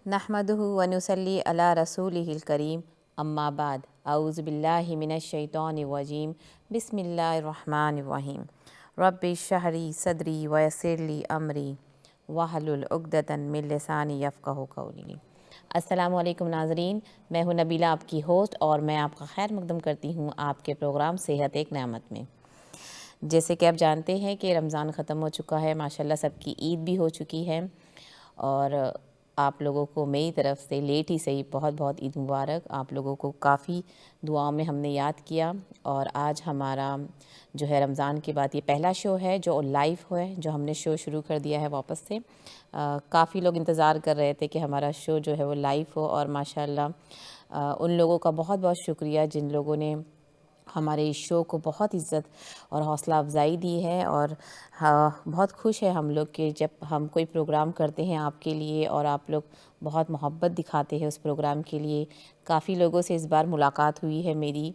नहमदुहु व नुसल्ली अला रसूलिहिल करीम अम्मा बाद औज़ु बिल्लाहि मिनश शैतानिर रजीम बिस्मिल्लाहिर रहमानिर रहीम रब्बि इश्रह सदरी व यस्सिर ली अमरी वहलुल उक़दतन मिन लिसानी यफ़क़हू क़ौली। अस्सलामु अलैकुम नाज़रीन, मैं हूँ नबीला, आपकी होस्ट, और मैं आपका खैर मक़दम करती हूँ आपके प्रोग्राम सेहत एक नेमत में। जैसे कि आप जानते हैं कि रमज़ान ख़त्म हो चुका है, माशाल्लाह सबकी ईद भी हो चुकी है, और आप लोगों को मेरी तरफ़ से लेट ही सही बहुत बहुत ईद मुबारक। आप लोगों को काफ़ी दुआओं में हमने याद किया, और आज हमारा जो है रमज़ान के बाद ये पहला शो है जो लाइव है, जो हमने शो शुरू कर दिया है वापस से। काफ़ी लोग इंतज़ार कर रहे थे कि हमारा शो जो है वो लाइव हो, और माशाल्लाह उन लोगों का बहुत बहुत शुक्रिया जिन लोगों ने हमारे इस शो को बहुत इज़्ज़त और हौसला अफजाई दी है। और हाँ, बहुत खुश है हम लोग कि जब हम कोई प्रोग्राम करते हैं आपके लिए और आप लोग बहुत मोहब्बत दिखाते हैं उस प्रोग्राम के लिए। काफ़ी लोगों से इस बार मुलाकात हुई है मेरी,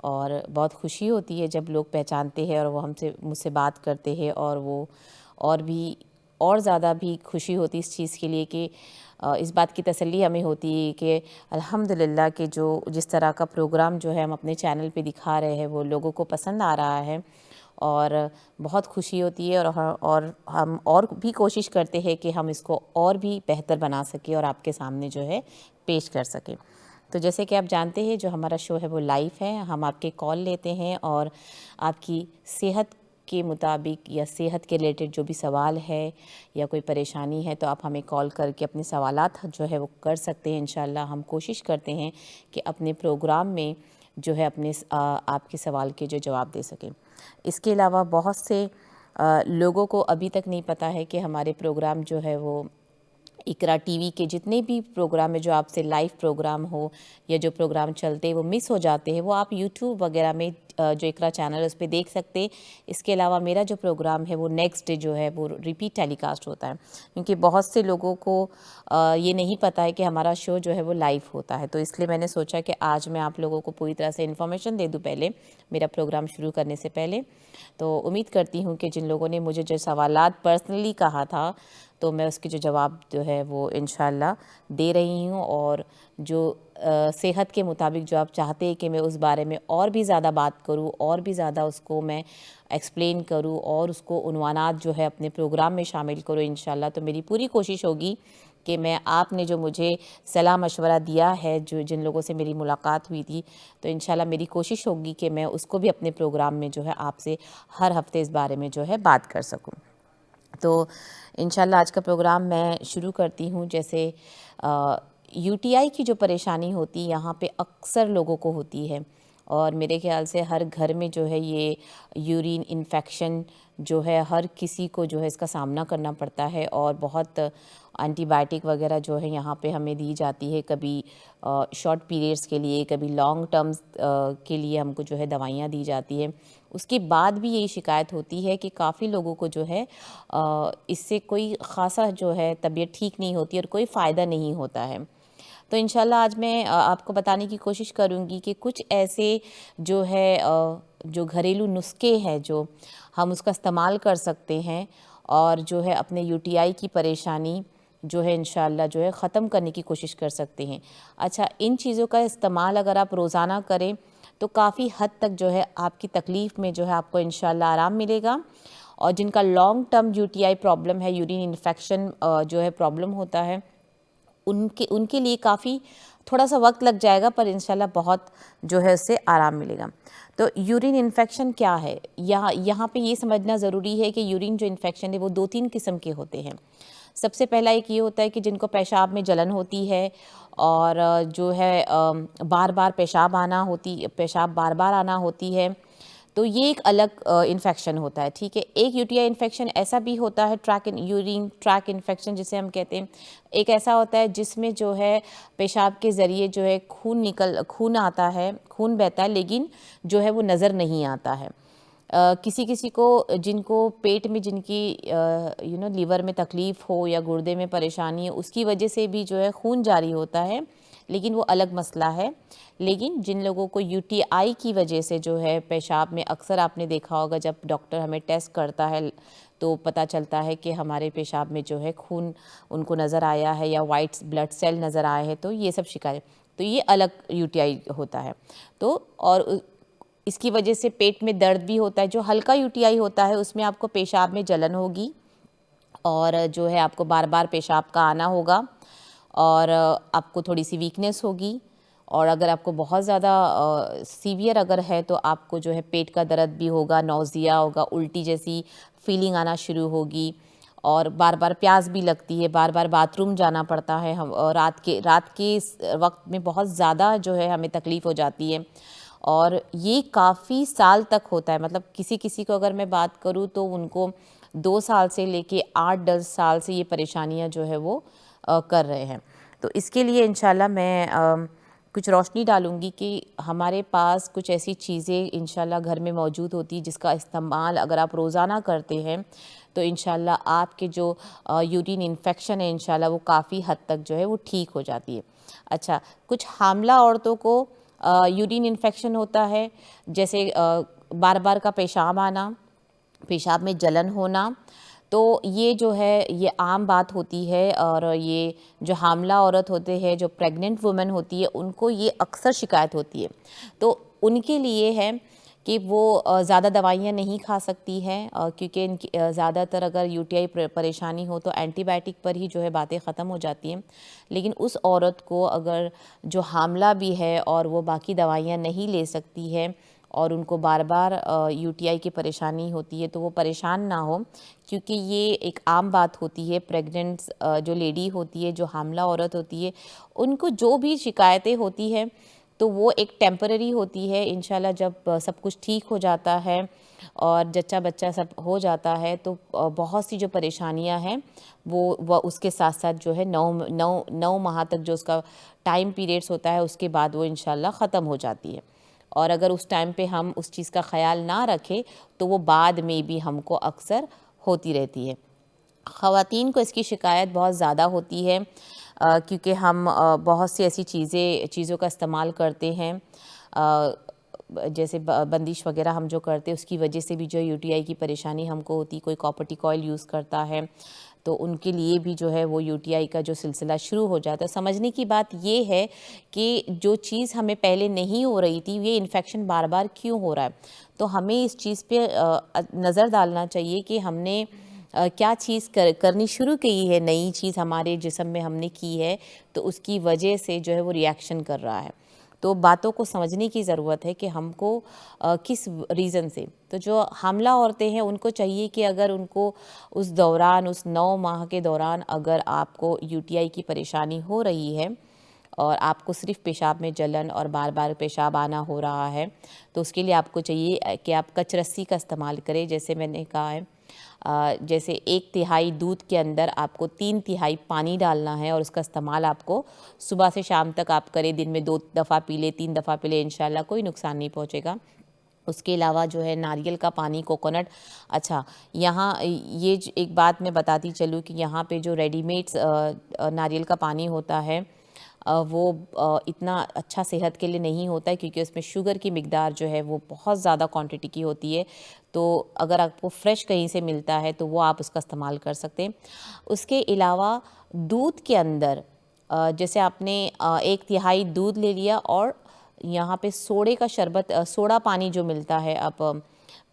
और बहुत खुशी होती है जब लोग पहचानते हैं और वो मुझसे बात करते हैं, और वो और ज़्यादा भी खुशी होती इस चीज़ के लिए कि इस बात की तसल्ली हमें होती है कि अल्हम्दुलिल्लाह कि जिस तरह का प्रोग्राम जो है हम अपने चैनल पे दिखा रहे हैं वो लोगों को पसंद आ रहा है, और बहुत खुशी होती है। और हम और भी कोशिश करते हैं कि हम इसको और भी बेहतर बना सकें और आपके सामने जो है पेश कर सकें। तो जैसे कि आप जानते हैं जो हमारा शो है वो लाइव है, हम आपके कॉल लेते हैं, और आपकी सेहत के मुताबिक या सेहत के रिलेटेड जो भी सवाल है या कोई परेशानी है तो आप हमें कॉल करके अपने सवालात जो है वो कर सकते हैं। इंशाल्लाह हम कोशिश करते हैं कि अपने प्रोग्राम में जो है आपके सवाल के जो जवाब दे सकें। इसके अलावा बहुत से लोगों को अभी तक नहीं पता है कि हमारे प्रोग्राम जो है वो इकरा टीवी के जितने भी प्रोग्राम है जो आपसे लाइव प्रोग्राम हो या जो प्रोग्राम चलते हैं वो मिस हो जाते हैं, वो आप यूट्यूब वगैरह में जो इकरा चैनल है उस पर देख सकते हैं। इसके अलावा मेरा जो प्रोग्राम है वो नेक्स्ट डे जो है वो रिपीट टेलीकास्ट होता है, क्योंकि बहुत से लोगों को ये नहीं पता है कि हमारा शो जो है वो लाइव होता है। तो इसलिए मैंने सोचा कि आज मैं आप लोगों को पूरी तरह से इन्फॉर्मेशन दे दूँ पहले मेरा प्रोग्राम शुरू करने से पहले। तो उम्मीद करती हूँ कि जिन लोगों ने मुझे जो सवालात पर्सनली कहा था तो मैं उसके जो जवाब जो है वो इंशाल्लाह दे रही हूँ, और जो सेहत के मुताबिक जो आप चाहते हैं कि मैं उस बारे में और भी ज़्यादा बात करूँ और भी ज़्यादा उसको मैं एक्सप्लेन करूँ और उसको उन्वानात जो है अपने प्रोग्राम में शामिल करूँ इंशाल्लाह, तो मेरी पूरी कोशिश होगी कि मैं आपने जो मुझे सलाह मशवरा दिया है, जो जिन लोगों से मेरी मुलाकात हुई थी, तो इंशाल्लाह मेरी कोशिश होगी कि मैं उसको भी अपने प्रोग्राम में जो है आपसे हर हफ्ते इस बारे में जो है बात कर सकूँ। तो इंशाल्लाह आज का प्रोग्राम मैं शुरू करती हूँ। जैसे यूटीआई की जो परेशानी होती है यहाँ पे अक्सर लोगों को होती है, और मेरे ख्याल से हर घर में जो है ये यूरिन इन्फेक्शन जो है हर किसी को जो है इसका सामना करना पड़ता है, और बहुत एंटीबायोटिक वगैरह जो है यहाँ पे हमें दी जाती है, कभी शॉर्ट पीरियड्स के लिए, कभी लॉन्ग टर्म्स के लिए हमको जो है दवाइयाँ दी जाती है। उसके बाद भी यही शिकायत होती है कि काफ़ी लोगों को जो है इससे कोई ख़ासा जो है तबीयत ठीक नहीं होती और कोई फ़ायदा नहीं होता है। तो इंशाल्लाह आज मैं आपको बताने की कोशिश करूँगी कि कुछ ऐसे जो है जो घरेलू नुस्खे हैं जो हम उसका इस्तेमाल कर सकते हैं, और जो है अपने यूटीआई की परेशानी जो है इंशाल्लाह जो है ख़त्म करने की कोशिश कर सकते हैं। अच्छा, इन चीज़ों का इस्तेमाल अगर आप रोज़ाना करें तो काफ़ी हद तक जो है आपकी तकलीफ़ में जो है आपको इंशाल्लाह आराम मिलेगा। और जिनका लॉन्ग टर्म यूटीआई प्रॉब्लम है, यूरिन इन्फेक्शन जो है प्रॉब्लम होता है, उनके उनके लिए काफ़ी थोड़ा सा वक्त लग जाएगा, पर इंशाल्लाह बहुत जो है उससे आराम मिलेगा। तो यूरिन इन्फेक्शन क्या है, यहाँ पे ये समझना ज़रूरी है कि यूरिन जो इन्फेक्शन है वो 2-3 किस्म के होते हैं। सबसे पहला एक ये होता है कि जिनको पेशाब में जलन होती है, और जो है बार बार पेशाब बार बार आना होती है, तो ये एक अलग इन्फेक्शन होता है, ठीक है। एक यूटीआई इन्फेक्शन ऐसा भी होता है, यूरिन ट्रैक इन्फेक्शन जिसे हम कहते हैं। एक ऐसा होता है जिसमें जो है पेशाब के ज़रिए जो है खून आता है, खून बहता है, लेकिन जो है वो नज़र नहीं आता है। किसी किसी को जिनको पेट में जिनकी लीवर में तकलीफ़ हो या गुर्दे में परेशानी है, उसकी वजह से भी जो है खून जारी होता है, लेकिन वो अलग मसला है। लेकिन जिन लोगों को यूटीआई की वजह से जो है पेशाब में, अक्सर आपने देखा होगा जब डॉक्टर हमें टेस्ट करता है तो पता चलता है कि हमारे पेशाब में जो है खून उनको नज़र आया है या वाइट ब्लड सेल नज़र आए हैं, तो ये सब शिकायत, तो ये अलग यूटीआई होता है। तो और इसकी वजह से पेट में दर्द भी होता है। जो हल्का यूटीआई होता है उसमें आपको पेशाब में जलन होगी और जो है आपको बार बार पेशाब का आना होगा और आपको थोड़ी सी वीकनेस होगी। और अगर आपको बहुत ज़्यादा सीवियर अगर है तो आपको जो है पेट का दर्द भी होगा, नौजिया होगा, उल्टी जैसी फीलिंग आना शुरू होगी और बार बार प्यास भी लगती है, बार बार बाथरूम जाना पड़ता है। हम और रात के वक्त में बहुत ज़्यादा जो है हमें तकलीफ़ हो जाती है और ये काफ़ी साल तक होता है। मतलब किसी किसी को अगर मैं बात करूँ तो उनको 2 साल से लेके 8-10 साल से ये परेशानियाँ जो है वो कर रहे हैं। तो इसके लिए इंशाल्लाह मैं कुछ रोशनी डालूँगी कि हमारे पास कुछ ऐसी चीज़ें इंशाल्लाह घर में मौजूद होती है जिसका इस्तेमाल अगर आप रोज़ाना करते हैं तो इंशाल्लाह आपके जो यूरिन इन्फेक्शन है इंशाल्लाह वो काफ़ी हद तक जो है वो ठीक हो जाती है। अच्छा, कुछ हामला औरतों को यूरिन इन्फेक्शन होता है, जैसे बार बार का पेशाब आना, पेशाब में जलन होना, तो ये जो है ये आम बात होती है। और ये जो हामला औरत होते हैं, जो प्रेग्नेंट वुमेन होती है, उनको ये अक्सर शिकायत होती है। तो उनके लिए है कि वो ज़्यादा दवाइयाँ नहीं खा सकती हैं क्योंकि इनकी ज़्यादातर अगर यूटीआई परेशानी हो तो एंटीबायोटिक पर ही जो है बातें ख़त्म हो जाती हैं। लेकिन उस औरत को अगर जो हामला भी है और वो बाकी दवाइयाँ नहीं ले सकती है और उनको बार बार यूटीआई की परेशानी होती है तो वो परेशान ना हो, क्योंकि ये एक आम बात होती है। प्रेग्नेंट जो लेडी होती है, जो हामला औरत होती है, उनको जो भी शिकायतें होती हैं तो वो एक टेम्पररी होती है। इंशाल्लाह जब सब कुछ ठीक हो जाता है और जच्चा बच्चा सब हो जाता है तो बहुत सी जो परेशानियां हैं वो उसके साथ साथ जो है 9 माह तक जो उसका टाइम पीरियड्स होता है उसके बाद वो इंशाल्लाह ख़त्म हो जाती है। और अगर उस टाइम पे हम उस चीज़ का ख्याल ना रखें तो वो बाद में भी हमको अक्सर होती रहती है। ख़वातीन को इसकी शिकायत बहुत ज़्यादा होती है क्योंकि हम बहुत सी ऐसी चीज़ों का इस्तेमाल करते हैं, जैसे बंदिश वगैरह हम जो करते हैं उसकी वजह से भी जो यूटीआई की परेशानी हमको होती। कोई कॉपर्टिक ऑयल यूज़ करता है तो उनके लिए भी जो है वो यूटीआई का जो सिलसिला शुरू हो जाता है। समझने की बात ये है कि जो चीज़ हमें पहले नहीं हो रही थी, ये इन्फेक्शन बार बार क्यों हो रहा है। तो हमें इस चीज़ पे नज़र डालना चाहिए कि हमने क्या चीज़ करनी शुरू की है, नई चीज़ हमारे जिस्म में हमने की है तो उसकी वजह से जो है वो रिएक्शन कर रहा है। तो बातों को समझने की ज़रूरत है कि हमको किस रीज़न से। तो जो हामला औरतें हैं उनको चाहिए कि अगर उनको उस दौरान, उस 9 माह के दौरान अगर आपको यूटीआई की परेशानी हो रही है और आपको सिर्फ पेशाब में जलन और बार बार पेशाब आना हो रहा है तो उसके लिए आपको चाहिए कि आप कचरस्सी का इस्तेमाल करें। जैसे मैंने कहा है जैसे 1/3 दूध के अंदर आपको 3/3 पानी डालना है और उसका इस्तेमाल आपको सुबह से शाम तक आप करें। दिन में 2 दफ़ा पी ले, 3 दफ़ा पी ले, इंशाल्लाह कोई नुकसान नहीं पहुँचेगा। उसके अलावा जो है नारियल का पानी, कोकोनट। अच्छा, यहाँ ये एक बात मैं बताती चलूँ कि यहाँ पे जो रेडीमेड्स नारियल का पानी होता है वो इतना अच्छा सेहत के लिए नहीं होता है क्योंकि उसमें शुगर की मिकदार जो है वो बहुत ज़्यादा क्वांटिटी की होती है। तो अगर आपको फ़्रेश कहीं से मिलता है तो वो आप उसका इस्तेमाल कर सकते हैं। उसके अलावा दूध के अंदर जैसे आपने 1/3 दूध ले लिया और यहाँ पे सोडे का शरबत, सोडा पानी जो मिलता है, आप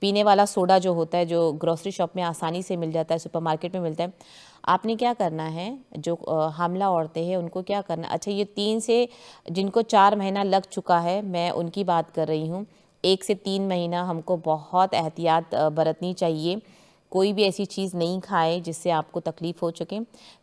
पीने वाला सोडा जो होता है जो ग्रोसरी शॉप में आसानी से मिल जाता है, सुपरमार्केट में मिलता है। आपने क्या करना है, जो हामला औरतें हैं उनको क्या करना, अच्छा ये 3 से जिनको 4 महीना लग चुका है मैं उनकी बात कर रही हूँ। 1 से 3 महीना हमको बहुत एहतियात बरतनी चाहिए। कोई भी ऐसी चीज़ नहीं खाएं जिससे आपको तकलीफ़ हो सके।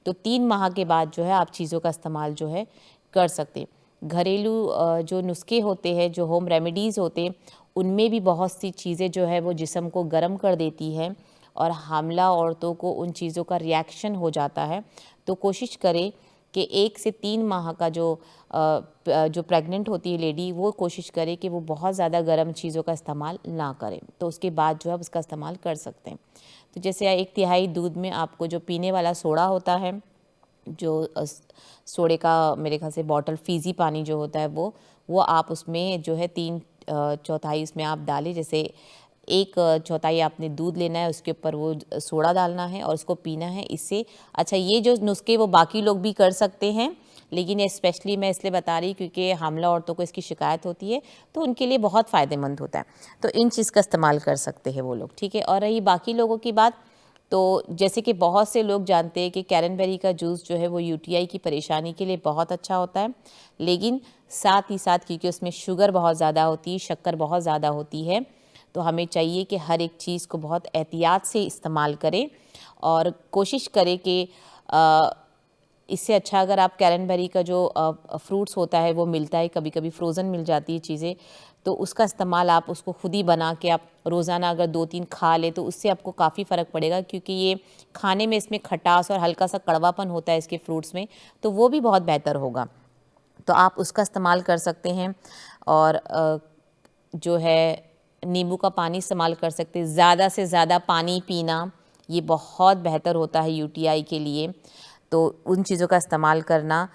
तो 3 माह के बाद जो है आप चीज़ों का इस्तेमाल जो है कर सकते हैं। घरेलू जो नुस्खे होते हैं, जो होम रेमेडीज़ होते हैं, उनमें भी बहुत सी चीज़ें जो है वो जिस्म को गर्म कर देती हैं और हामला औरतों को उन चीज़ों का रिएक्शन हो जाता है। तो कोशिश करें कि 1 से 3 माह का जो प्रेग्नेंट होती है लेडी, वो कोशिश करे कि वो बहुत ज़्यादा गर्म चीज़ों का इस्तेमाल ना करें। तो उसके बाद जो है उसका इस्तेमाल कर सकते हैं। तो जैसे 1/3 दूध में आपको जो पीने वाला सोडा होता है, जो सोडे का मेरे ख्याल से बॉटल फ़ीज़ी पानी जो होता है वो आप उसमें जो है 3/4 उसमें आप डालें। जैसे 1 चौथाई आपने दूध लेना है, उसके ऊपर वो सोडा डालना है और उसको पीना है। इससे अच्छा ये जो नुस्खे वो बाकी लोग भी कर सकते हैं, लेकिन ये स्पेशली मैं इसलिए बता रही क्योंकि हामला औरतों को इसकी शिकायत होती है, तो उनके लिए बहुत फ़ायदेमंद होता है। तो इन चीज़ का इस्तेमाल कर सकते हैं वो लोग, ठीक है। और रही बाकी लोगों की बात, तो जैसे कि बहुत से लोग जानते हैं कि कैरनबेरी का जूस जो है वो यूटीआई की परेशानी के लिए बहुत अच्छा होता है, लेकिन साथ ही साथ क्योंकि उसमें शुगर बहुत ज़्यादा होती है, शक्कर बहुत ज़्यादा होती है, तो हमें चाहिए कि हर एक चीज़ को बहुत एहतियात से इस्तेमाल करें और कोशिश करें कि इससे अच्छा अगर आप कैरनबेरी का जो फ्रूट्स होता है वो मिलता है, कभी कभी फ्रोज़न मिल जाती है चीज़ें, तो उसका इस्तेमाल आप उसको खुद ही बना के आप रोज़ाना अगर 2-3 खा ले तो उससे आपको काफ़ी फ़र्क पड़ेगा, क्योंकि ये खाने में इसमें खटास और हल्का सा कड़वापन होता है इसके फ्रूट्स में, तो वो भी बहुत बेहतर होगा। तो आप उसका इस्तेमाल कर सकते हैं। और जो है नींबू का पानी इस्तेमाल कर सकते हैं। ज़्यादा से ज़्यादा पानी पीना ये बहुत बेहतर होता है यूटीआई के लिए। तो उन चीज़ों का इस्तेमाल करना,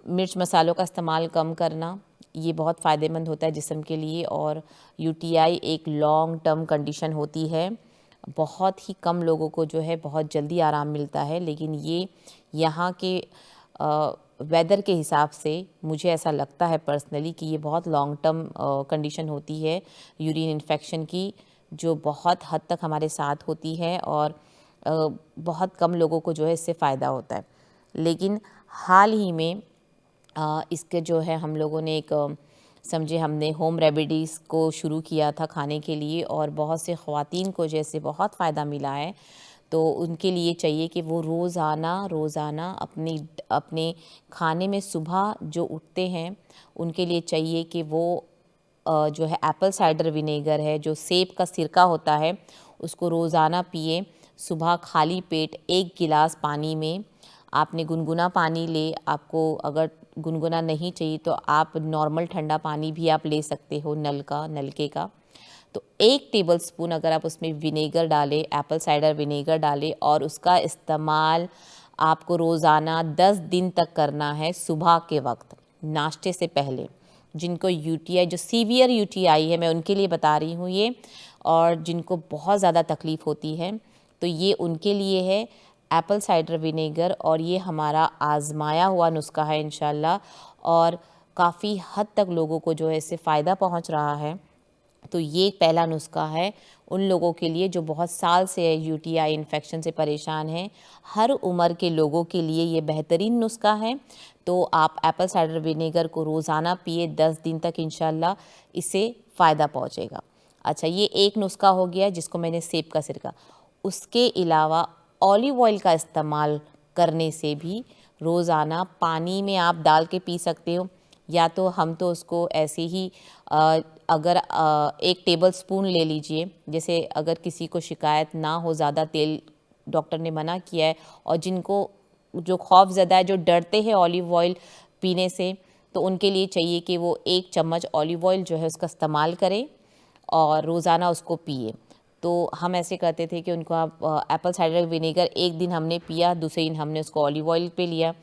मिर्च मसालों का इस्तेमाल कम करना, ये बहुत फ़ायदेमंद होता है जिस्म के लिए। और यूटीआई एक लॉन्ग टर्म कंडीशन होती है, बहुत ही कम लोगों को जो है बहुत जल्दी आराम मिलता है, लेकिन ये यहाँ के वेदर के हिसाब से मुझे ऐसा लगता है पर्सनली कि ये बहुत लॉन्ग टर्म कंडीशन होती है यूरिन इन्फेक्शन की, जो बहुत हद तक हमारे साथ होती है और बहुत कम लोगों को जो है इससे फ़ायदा होता है। लेकिन हाल ही में इसके जो है हम लोगों ने एक समझे हमने होम रेमेडीज़ को शुरू किया था खाने के लिए, और बहुत से ख़वातीन को जैसे बहुत फ़ायदा मिला है। तो उनके लिए चाहिए कि वो रोज़ाना अपने खाने में सुबह जो उठते हैं उनके लिए चाहिए कि वो जो है एप्पल साइडर विनेगर है, जो सेब का सिरका होता है, उसको रोज़ाना पिए। सुबह खाली पेट 1 गिलास पानी में आपने गुनगुना पानी ले, आपको अगर गुनगुना नहीं चाहिए तो आप नॉर्मल ठंडा पानी भी आप ले सकते हो नलके का। तो 1 टेबलस्पून अगर आप उसमें विनेगर डालें, एप्पल साइडर विनेगर डालें, और उसका इस्तेमाल आपको रोज़ाना 10 दिन तक करना है सुबह के वक्त नाश्ते से पहले। जिनको यूटीआई, जो सीवियर यूटीआई है, मैं उनके लिए बता रही हूँ ये, और जिनको बहुत ज़्यादा तकलीफ़ होती है तो ये उनके लिए है एप्पल साइडर विनेगर। और ये हमारा आज़माया हुआ नुस्खा है इंशाल्लाह, और काफ़ी हद तक लोगों को जो है इससे फ़ायदा पहुँच रहा है। तो ये पहला नुस्खा है उन लोगों के लिए जो बहुत साल से यूटीआई इन्फेक्शन से परेशान हैं। हर उम्र के लोगों के लिए ये बेहतरीन नुस्खा है। तो आप एप्पल साइडर विनेगर को रोज़ाना पिए 10 दिन तक, इंशाल्लाह इससे फ़ायदा पहुँचेगा। अच्छा, ये एक नुस्खा हो गया जिसको मैंने सेब का सिरका। उसके अलावा ऑलिव ऑयल का इस्तेमाल करने से भी रोज़ाना पानी में आप डाल के पी सकते हो, या तो हम तो उसको ऐसे ही अगर 1 टेबलस्पून ले लीजिए। जैसे अगर किसी को शिकायत ना हो, ज़्यादा तेल डॉक्टर ने मना किया है, और जिनको जो खौफ ज़दा है, जो डरते हैं ऑलिव ऑयल पीने से, तो उनके लिए चाहिए कि वो 1 चम्मच ऑलिव ऑयल जो है उसका इस्तेमाल करें और रोज़ाना उसको पिए। तो हम ऐसे करते थे कि उनको आप एप्पल साइडर विनेगर एक दिन हमने पिया, दूसरे दिन हमने उसको ऑलिव ऑयल पे लिया।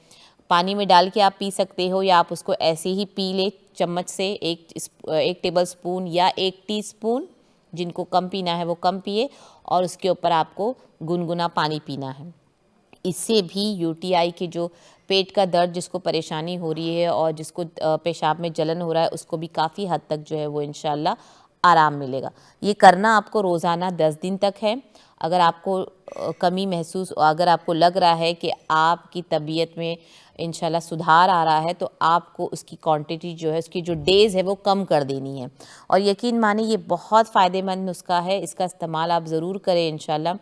पानी में डाल के आप पी सकते हो, या आप उसको ऐसे ही पी ले चम्मच से, 1 टेबलस्पून या 1 टीस्पून। जिनको कम पीना है वो कम पिए, और उसके ऊपर आपको गुनगुना पानी पीना है। इससे भी यूटीआई की जो पेट का दर्द जिसको परेशानी हो रही है और जिसको पेशाब में जलन हो रहा है, उसको भी काफ़ी हद तक जो है वो इंशाल्लाह आराम मिलेगा। ये करना आपको रोज़ाना 10 दिन तक है। अगर आपको कमी महसूस, अगर आपको लग रहा है कि आपकी तबीयत में इंशाल्लाह सुधार आ रहा है, तो आपको उसकी क्वांटिटी जो है, उसकी जो डेज़ है वो कम कर देनी है। और यकीन मानिए ये बहुत फ़ायदेमंद नुस्खा है, इसका इस्तेमाल आप ज़रूर करें इंशाल्लाह।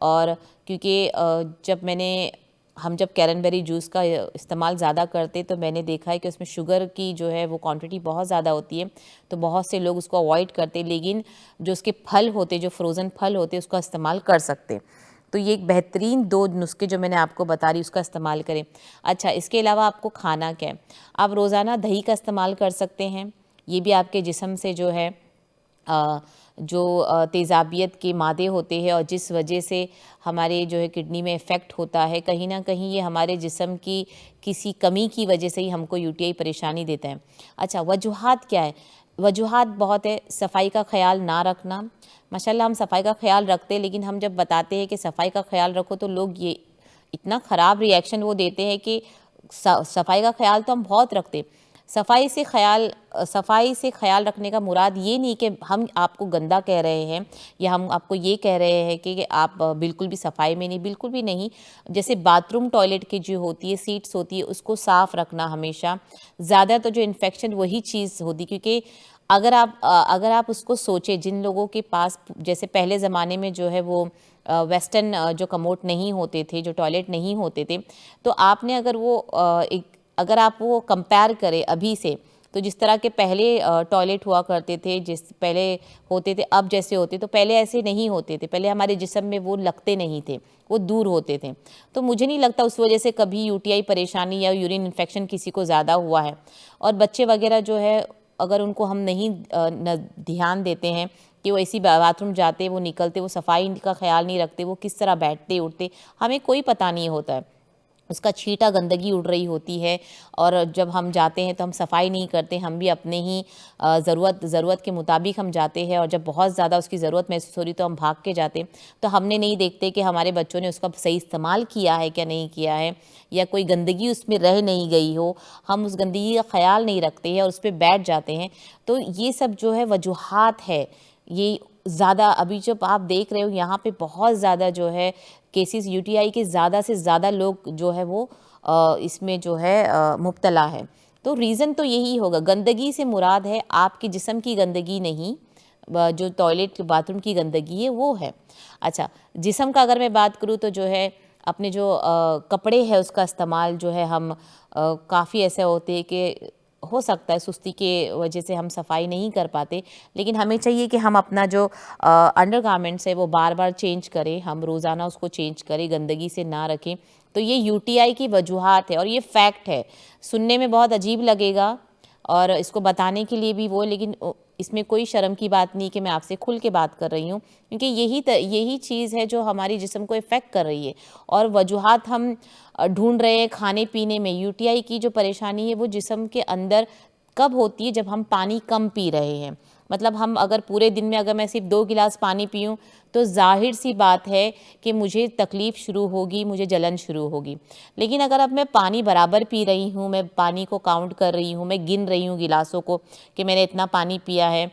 और क्योंकि हम जब कैरनबेरी जूस का इस्तेमाल ज़्यादा करते, तो मैंने देखा है कि उसमें शुगर की जो है वो क्वांटिटी बहुत ज़्यादा होती है, तो बहुत से लोग उसको अवॉइड करते, लेकिन जो उसके फल होते, जो फ्रोज़न फल होते, उसका इस्तेमाल कर सकते। तो ये एक बेहतरीन 2 नुस्खे जो मैंने आपको बता रही, उसका इस्तेमाल करें। अच्छा, इसके अलावा आपको खाना क्या है, आप रोज़ाना दही का इस्तेमाल कर सकते हैं। ये भी आपके जिस्म से जो है जो तेज़ाबियत के मादे होते हैं, और जिस वजह से हमारे जो है किडनी में इफ़ेक्ट होता है, कहीं ना कहीं ये हमारे जिस्म की किसी कमी की वजह से ही हमको यूटीआई परेशानी देता है। अच्छा, वजूहात क्या है, वजूहात बहुत है। सफाई का ख्याल ना रखना, माशाल्लाह हम सफाई का ख्याल रखते हैं, लेकिन हम जब बताते हैं कि सफाई का ख्याल रखो तो लोग ये इतना ख़राब रिएक्शन वो देते हैं कि सफाई का ख्याल तो हम बहुत रखते। सफाई से ख्याल रखने का मुराद ये नहीं कि हम आपको गंदा कह रहे हैं या हम आपको ये कह रहे हैं कि आप बिल्कुल भी सफाई में नहीं, बिल्कुल भी नहीं। जैसे बाथरूम टॉयलेट की जो होती है सीट्स होती है उसको साफ़ रखना हमेशा। ज़्यादा तो जो इन्फेक्शन वही चीज़ होती, क्योंकि अगर आप उसको सोचें, जिन लोगों के पास जैसे पहले ज़माने में जो है वो वेस्टर्न जो कमोड नहीं होते थे, जो टॉयलेट नहीं होते थे, तो आपने अगर आप वो कंपेयर करें अभी से, तो जिस तरह के पहले टॉयलेट हुआ करते थे, जिस पहले होते थे, अब जैसे होते, तो पहले ऐसे नहीं होते थे। पहले हमारे जिस्म में वो लगते नहीं थे, वो दूर होते थे। तो मुझे नहीं लगता उस वजह से कभी यूटीआई परेशानी या यूरिन इन्फेक्शन किसी को ज़्यादा हुआ है। और बच्चे वगैरह जो है, अगर उनको हम नहीं ध्यान देते हैं कि वो ऐसी बाथरूम जाते, वो निकलते, वो सफाई का ख्याल नहीं रखते, वो किस तरह बैठते उठते, हमें कोई पता नहीं होता है। उसका छींटा गंदगी उड़ रही होती है, और जब हम जाते हैं तो हम सफाई नहीं करते, हम भी अपने ही ज़रूरत के मुताबिक हम जाते हैं, और जब बहुत ज़्यादा उसकी ज़रूरत महसूस हो रही तो हम भाग के जाते। तो हमने नहीं देखते कि हमारे बच्चों ने उसका सही इस्तेमाल किया है क्या नहीं किया है, या कोई गंदगी उसमें रह नहीं गई हो, हम उस गंदगी का ख्याल नहीं रखते हैं और उस पर बैठ जाते हैं। तो ये सब जो है वजूहात है, ये ज़्यादा अभी जब आप देख रहे हो यहाँ पे बहुत ज़्यादा जो है केसेस यूटीआई के ज़्यादा से ज़्यादा लोग जो है वो इसमें जो है मुब्तला है। तो रीज़न तो यही होगा, गंदगी से मुराद है आपके जिस्म की गंदगी नहीं, जो टॉयलेट बाथरूम की गंदगी है वो है। अच्छा, जिस्म का अगर मैं बात करूँ तो जो है अपने जो कपड़े हैं उसका इस्तेमाल जो है हम काफ़ी ऐसे होते हैं कि हो सकता है सुस्ती के वजह से हम सफाई नहीं कर पाते, लेकिन हमें चाहिए कि हम अपना जो अंडरगारमेंट्स है वो बार बार चेंज करें, हम रोज़ाना उसको चेंज करें, गंदगी से ना रखें। तो ये यूटीआई की वजूहात है और ये फैक्ट है। सुनने में बहुत अजीब लगेगा और इसको बताने के लिए भी वो, लेकिन इसमें कोई शर्म की बात नहीं कि मैं आपसे खुल के बात कर रही हूँ, क्योंकि यही चीज़ है जो हमारी जिस्म को इफ़ेक्ट कर रही है। और वजूहात हम ढूंढ रहे हैं खाने पीने में। यूटीआई की जो परेशानी है वो जिस्म के अंदर कब होती है, जब हम पानी कम पी रहे हैं। मतलब हम अगर पूरे दिन में अगर मैं सिर्फ 2 गिलास पानी पीऊँ तो ज़ाहिर सी बात है कि मुझे तकलीफ़ शुरू होगी, मुझे जलन शुरू होगी। लेकिन अगर अब मैं पानी बराबर पी रही हूँ, मैं पानी को काउंट कर रही हूँ, मैं गिन रही हूँ गिलासों को कि मैंने इतना पानी पिया है,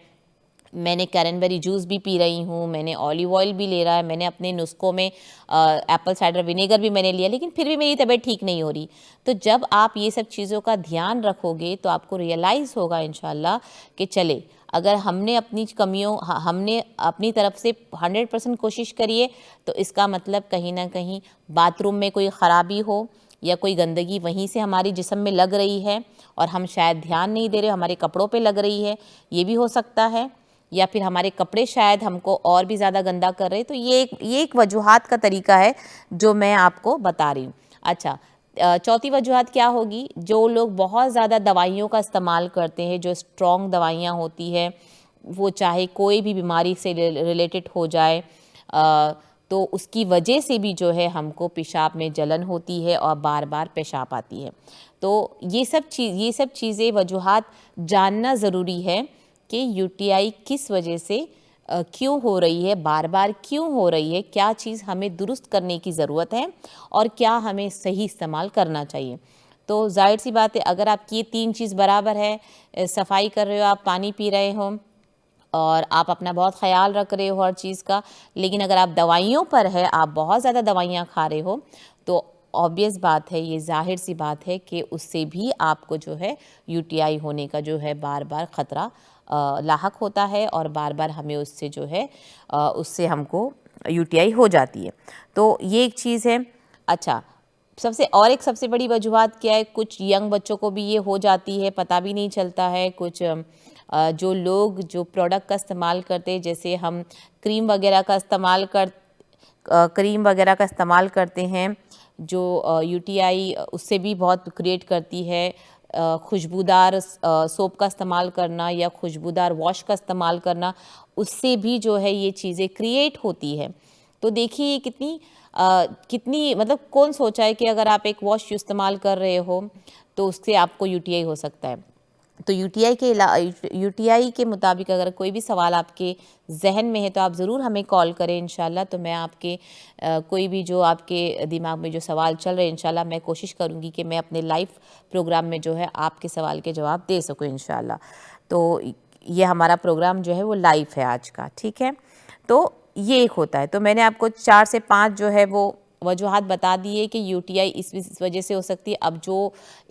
मैंने क्रैनबेरी जूस भी पी रही हूँ, मैंने ऑलिव ऑयल भी ले रहा है, मैंने अपने नुस्खों में एप्पल साइडर विनेगर भी मैंने लिया, लेकिन फिर भी मेरी तबीयत ठीक नहीं हो रही। तो जब आप ये सब चीज़ों का ध्यान रखोगे तो आपको रियलाइज़ होगा इंशाल्लाह कि चले, अगर हमने अपनी हमने अपनी तरफ से 100% कोशिश करी है, तो इसका मतलब कहीं ना कहीं बाथरूम में कोई ख़राबी हो या कोई गंदगी वहीं से हमारी जिस्म में लग रही है और हम शायद ध्यान नहीं दे रहे, हमारे कपड़ों पे लग रही है, ये भी हो सकता है। या फिर हमारे कपड़े शायद हमको और भी ज़्यादा गंदा कर रहे हैं। तो ये एक वजूहात का तरीका है जो मैं आपको बता रही हूँ। अच्छा, चौथी वजूहात क्या होगी, जो लोग बहुत ज़्यादा दवाइयों का इस्तेमाल करते हैं, जो स्ट्रॉन्ग दवाइयाँ होती है, वो चाहे कोई भी बीमारी से रिलेटेड हो जाए, तो उसकी वजह से भी जो है हमको पेशाब में जलन होती है और बार बार पेशाब आती है। तो ये सब चीज़ें वजूहात जानना ज़रूरी है कि यूटीआई किस वजह से क्यों हो रही है, बार बार क्यों हो रही है, क्या चीज़ हमें दुरुस्त करने की ज़रूरत है और क्या हमें सही इस्तेमाल करना चाहिए। तो जाहिर सी बात है, अगर आपकी ये 3 चीज़ बराबर है, सफाई कर रहे हो आप, पानी पी रहे हो और आप अपना बहुत ख़याल रख रहे हो हर चीज़ का, लेकिन अगर आप दवाइयों पर है, आप बहुत ज़्यादा दवाइयाँ खा रहे हो, तो ऑब्वियस बात है, ये ज़ाहिर सी बात है कि उससे भी आपको जो है यूटीआई होने का जो है बार बार ख़तरा लाहक होता है और बार बार हमें उससे जो है उससे हमको यूटीआई हो जाती है। तो ये एक चीज़ है। अच्छा, सबसे बड़ी वजूहत क्या है, कुछ यंग बच्चों को भी ये हो जाती है, पता भी नहीं चलता है। कुछ जो लोग जो प्रोडक्ट का इस्तेमाल करते हैं, जैसे हम क्रीम वगैरह का इस्तेमाल करते हैं, जो यूटीआई उससे भी बहुत क्रिएट करती है। खुशबूदार सोप का इस्तेमाल करना या खुशबूदार वॉश का इस्तेमाल करना, उससे भी जो है ये चीज़ें क्रिएट होती है। तो देखिए ये कितनी मतलब कौन सोचा है कि अगर आप एक वॉश इस्तेमाल कर रहे हो तो उससे आपको यूटीआई हो सकता है। तो यूटीआई के मुताबिक अगर कोई भी सवाल आपके जहन में है तो आप ज़रूर हमें कॉल करें इंशाल्लाह। तो मैं आपके कोई भी जो आपके दिमाग में जो सवाल चल रहे हैं इंशाल्लाह मैं कोशिश करूँगी कि मैं अपने लाइव प्रोग्राम में जो है आपके सवाल के जवाब दे सकूँ इंशाल्लाह। तो ये हमारा प्रोग्राम जो है वो लाइव है आज का, ठीक है। तो ये एक होता है। तो मैंने आपको 4 से 5 जो है वो वजूहात बता दिए कि यूटीआई इस वजह से हो सकती है। अब जो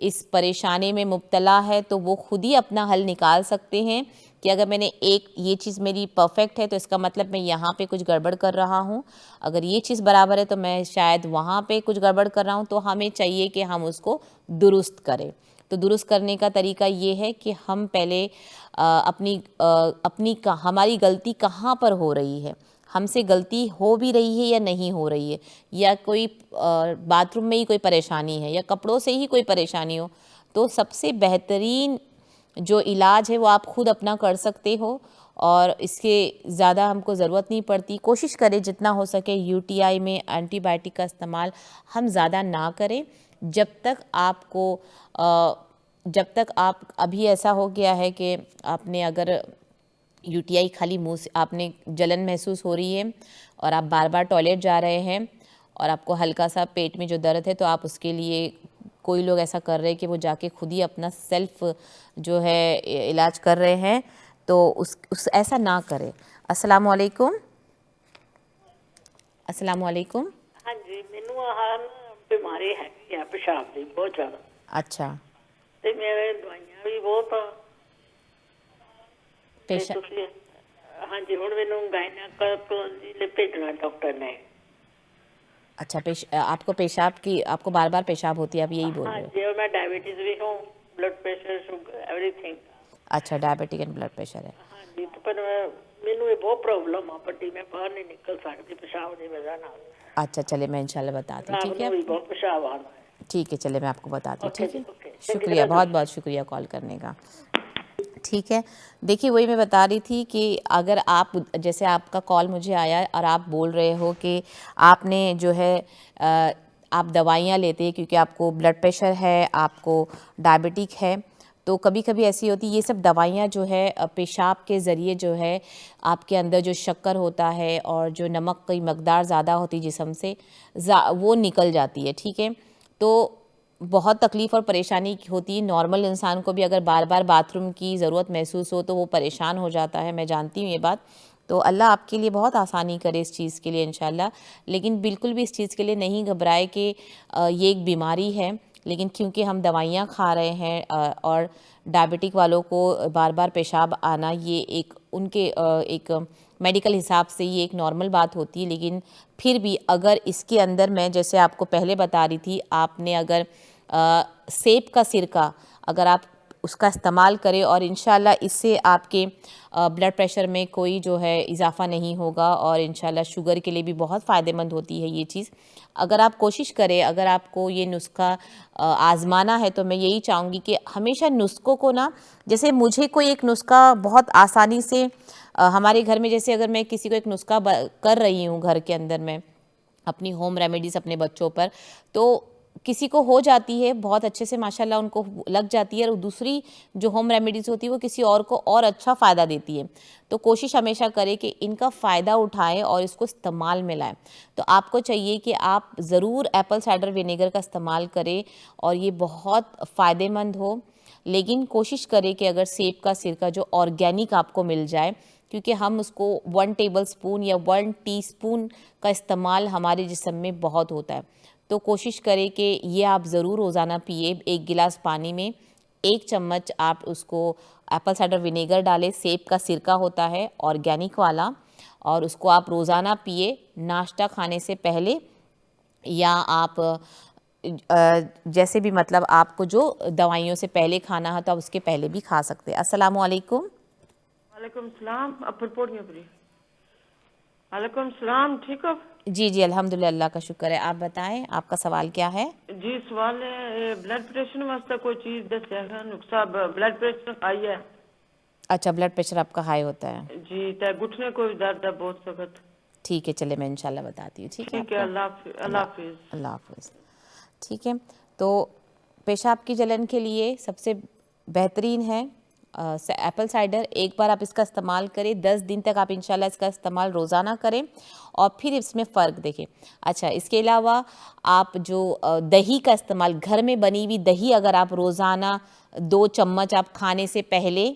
इस परेशानी में मुब्तला है तो वो खुद ही अपना हल निकाल सकते हैं कि अगर मैंने ये चीज़ मेरी परफेक्ट है तो इसका मतलब मैं यहाँ पे कुछ गड़बड़ कर रहा हूँ, अगर ये चीज़ बराबर है तो मैं शायद वहाँ पे कुछ गड़बड़ कर रहा हूँ। तो हमें चाहिए कि हम उसको दुरुस्त करें। तो दुरुस्त करने का तरीका ये है कि हम पहले हमारी गलती कहाँ पर हो रही है, हमसे गलती हो भी रही है या नहीं हो रही है, या कोई बाथरूम में ही कोई परेशानी है या कपड़ों से ही कोई परेशानी हो, तो सबसे बेहतरीन जो इलाज है वो आप खुद अपना कर सकते हो और इसके ज़्यादा हमको ज़रूरत नहीं पड़ती। कोशिश करें जितना हो सके यूटीआई में एंटीबायोटिक का इस्तेमाल हम ज़्यादा ना करें जब तक आप अभी ऐसा हो गया है कि आपने अगर यूटीआई खाली मुंह से आपने जलन महसूस हो रही है और आप बार बार टॉयलेट जा रहे हैं और आपको हल्का सा पेट में जो दर्द है, तो आप उसके लिए कोई लोग ऐसा कर रहे हैं कि वो जाके खुद ही अपना सेल्फ जो है इलाज कर रहे हैं। तो उस ऐसा ना करें। अस्सलाम वालेकुम। अस्सलाम वालेकुम। हाँ जी, मैनू आह बीमारी है पेशाब की बहुत ज़्यादा। अच्छा, ਤੇ ਮੇਰੇ ਦਵਾਈਆਂ ਵੀ ਬਹੁਤ ਆ ਤੇ पेशा ਤੁਸੀਂ ਹਾਂਜੀ ਹੁਣ ਮੈਨੂੰ ਗਾਇਨੇਕੋਲੋਜੀ ਲਈ ਭੇਜਣਾ ਡਾਕटर ने। अच्छा, आपको पेशाब की आपको बार बार पेशाब होती है, आप यही बोल हाँ रहे हो? जी, और मैं डायबिटीज भी हूँ, ब्लड प्रेशर, शुगर, एवरीथिंग। अच्छा, डायबिटिक एंड ब्लड प्रेशर है। हाँ जी, तो पर मैनू ये बहुत प्रॉब्लम आ पट्टी, मैं बाहर नहीं निकल सकती पेशाब की वजह नाल। अच्छा, चलिए मैं इंशाल्लाह बताती हूँ, रात ठीक को है। भी बहुत पेशाब आ रहा है। ठीक है, चलिए मैं आपको बताती हूँ, ओके ठीक जी, है। ओके, शुक्रिया, बहुत बहुत शुक्रिया कॉल करने का। ठीक है, देखिए वही मैं बता रही थी कि अगर आप जैसे आपका कॉल मुझे आया और आप बोल रहे हो कि आपने जो है आप दवाइयाँ लेते हैं क्योंकि आपको ब्लड प्रेशर है, आपको डायबिटिक है, तो कभी कभी ऐसी होती है ये सब दवाइयाँ जो है पेशाब के ज़रिए जो है आपके अंदर जो शक्कर होता है और जो नमक की मकदार ज़्यादा होती जिस्म से वो निकल जाती है, ठीक है। तो बहुत तकलीफ़ और परेशानी होती है। नॉर्मल इंसान को भी अगर बार बार बाथरूम की ज़रूरत महसूस हो तो वो परेशान हो जाता है, मैं जानती हूँ ये बात। तो अल्लाह आपके लिए बहुत आसानी करे इस चीज़ के लिए इंशाल्लाह। लेकिन बिल्कुल भी इस चीज़ के लिए नहीं घबराए कि ये एक बीमारी है, लेकिन क्योंकि हम दवाइयाँ खा रहे हैं और डायबिटिक वालों को बार बार पेशाब आना ये एक उनके एक मेडिकल हिसाब से ये एक नॉर्मल बात होती है। लेकिन फिर भी अगर इसके अंदर मैं जैसे आपको पहले बता रही थी, आपने अगर सेब का सिरका अगर आप उसका इस्तेमाल करें और इंशाल्लाह इससे आपके ब्लड प्रेशर में कोई जो है इजाफ़ा नहीं होगा और इंशाल्लाह शुगर के लिए भी बहुत फ़ायदेमंद होती है ये चीज़। अगर आप कोशिश करें, अगर आपको ये नुस्खा आज़माना है तो मैं यही चाहूँगी कि हमेशा नुस्खों को ना, जैसे मुझे कोई एक नुस्खा बहुत आसानी से हमारे घर में जैसे अगर मैं किसी को एक नुस्खा कर रही हूँ घर के अंदर में अपनी होम रेमेडीज़ अपने बच्चों पर, तो किसी को हो जाती है बहुत अच्छे से माशाल्लाह उनको लग जाती है और दूसरी जो होम रेमेडीज़ होती है वो किसी और को और अच्छा फ़ायदा देती है। तो कोशिश हमेशा करें कि इनका फ़ायदा उठाएं और इसको इस्तेमाल में लाएं। तो आपको चाहिए कि आप ज़रूर एप्पल साइडर विनेगर का इस्तेमाल करें और ये बहुत फ़ायदेमंद हो। लेकिन कोशिश करें कि अगर सेब का सिरका जो ऑर्गेनिक आपको मिल जाए, क्योंकि हम उसको 1 टेबलस्पून या 1 टीस्पून का इस्तेमाल हमारे जिस्म में बहुत होता है। तो कोशिश करें कि ये आप ज़रूर रोज़ाना पिए। 1 गिलास पानी में 1 चम्मच आप उसको एप्पल साइडर विनेगर डालें, सेब का सिरका होता है ऑर्गेनिक वाला, और उसको आप रोज़ाना पिए नाश्ता खाने से पहले, या आप जैसे भी मतलब आपको जो दवाइयों से पहले खाना है तो आप उसके पहले भी खा सकते हैं। अस्सलाम वालेकुम। वालेकुम सलाम। अपर पोड़ियों पर वालेकुम सलाम, ठीक हो? जी जी अल्हम्दुलिल्लाह, अल्लाह का शुक्र है। आप बताएं आपका सवाल क्या है? जी सवाल है ब्लड प्रेशर वास्ते कोई चीज दसेगा नुस्खा ब्लड प्रेशर हाई है। अच्छा, ब्लड प्रेशर आपका हाई होता है। जी ते घुटने को भी दर्द है बहुत सख्त। ठीक है, चले मैं इंशाल्लाह बताती हूँ, ठीक है ठीक है, आपको। अल्लाह हाफिज। अल्लाह हाफिज़। ठीक है, तो पेशाब की जलन के लिए सबसे बेहतरीन है एप्पल साइडर, एक बार आप इसका इस्तेमाल करें, 10 दिन तक आप इंशाल्लाह इसका इस्तेमाल रोज़ाना करें और फिर इसमें फ़र्क देखें। अच्छा, इसके अलावा आप जो दही का इस्तेमाल, घर में बनी हुई दही अगर आप रोज़ाना 2 चम्मच आप खाने से पहले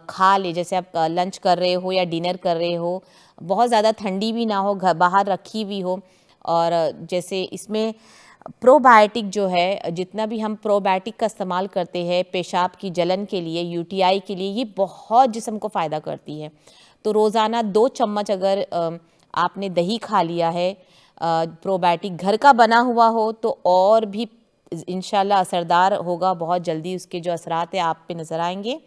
खा ले, जैसे आप लंच कर रहे हो या डिनर कर रहे हो, बहुत ज़्यादा ठंडी भी ना हो, घर बाहर रखी हुई हो, और जैसे इसमें प्रोबायोटिक जो है, जितना भी हम प्रोबायोटिक का इस्तेमाल करते हैं पेशाब की जलन के लिए, यूटीआई के लिए, ये बहुत जिस्म को फ़ायदा करती है। तो रोज़ाना 2 चम्मच अगर आपने दही खा लिया है, प्रोबायोटिक घर का बना हुआ हो, तो और भी इंशाल्लाह असरदार होगा, बहुत जल्दी उसके जो असरात है आप पे नज़र आएंगे।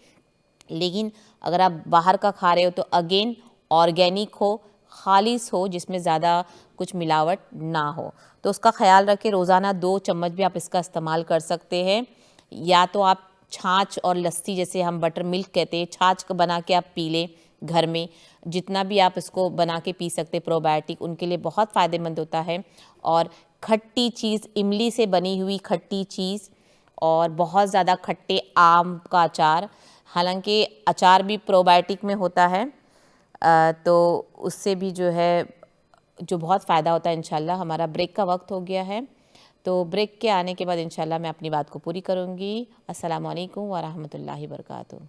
लेकिन अगर आप बाहर का खा रहे हो तो अगेन ऑर्गेनिक हो, खालिस हो, जिसमें ज़्यादा कुछ मिलावट ना हो, तो उसका ख्याल रखें। रोज़ाना 2 चम्मच भी आप इसका इस्तेमाल कर सकते हैं। या तो आप छाछ और लस्सी, जैसे हम बटर मिल्क कहते हैं, छाछ को बना के आप पी लें घर में, जितना भी आप इसको बना के पी सकते हैं, प्रोबायोटिक उनके लिए बहुत फ़ायदेमंद होता है। और खट्टी चीज़, इमली से बनी हुई खट्टी चीज़, और बहुत ज़्यादा खट्टे आम का अचार, हालांकि अचार भी प्रोबायोटिक में होता है, तो उससे भी जो है जो बहुत फ़ायदा होता है इंशाल्लाह। हमारा ब्रेक का वक्त हो गया है, तो ब्रेक के आने के बाद इंशाल्लाह मैं अपनी बात को पूरी करूँगी। अस्सलामु अलैकुम व रहमतुल्लाहि व बरकातुहू।